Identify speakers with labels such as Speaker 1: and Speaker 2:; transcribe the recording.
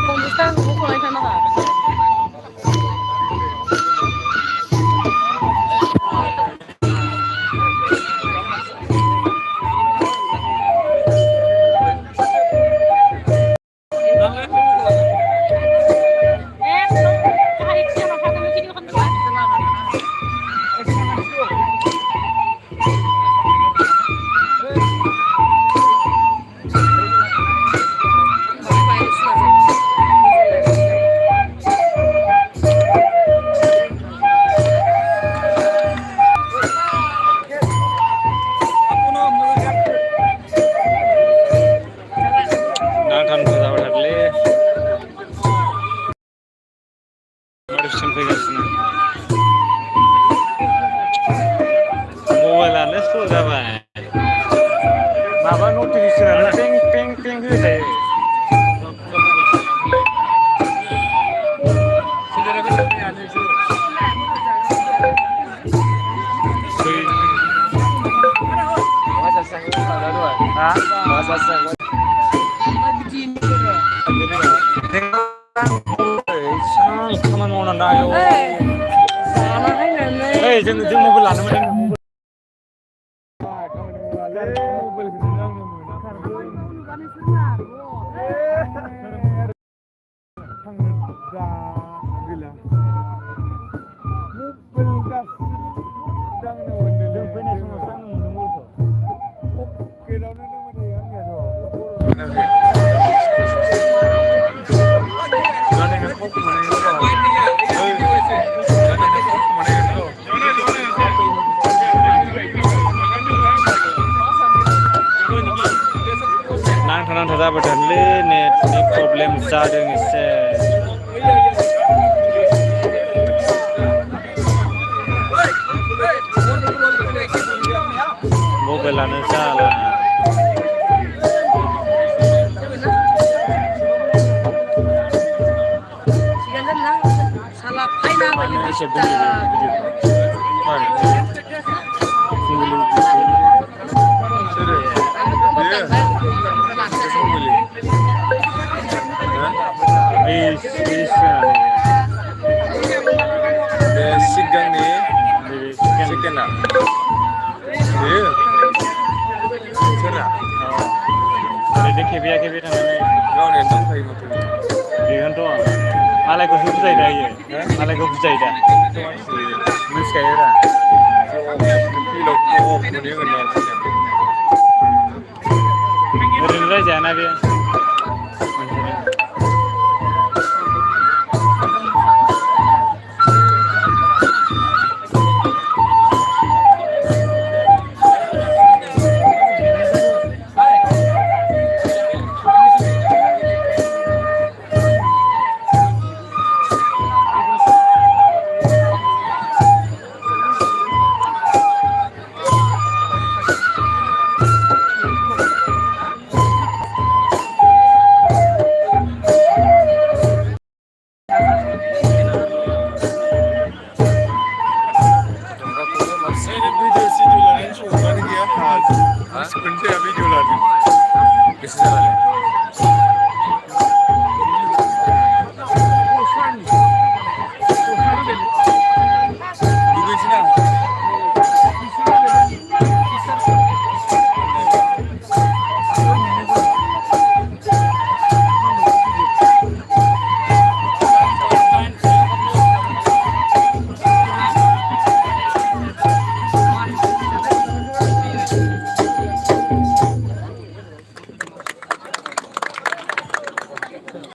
Speaker 1: Konuşsan bu konuşana da.
Speaker 2: मबाइलानो slow' जाबाय माबा नटिफिकेसनानो टें टें टें होबाय थायो खामानि मावनानै ओइ जों मबाइल लानो मोनदों नांथा जाबाय थादोंलै नेटनि प्रब्लेम जादों एसे मबाइलानो जाला सिगांनि सेकेन्डआ बेयो सोरना ओरैनो खेबेया खेबे थांनानै गावनियानो दंखायो माथो बेखौनोथ' मालायखौसो बुजायो दा इयो मालायखौ बुजायो दा मिथिखायो रा ओरैनो रायजायाना बे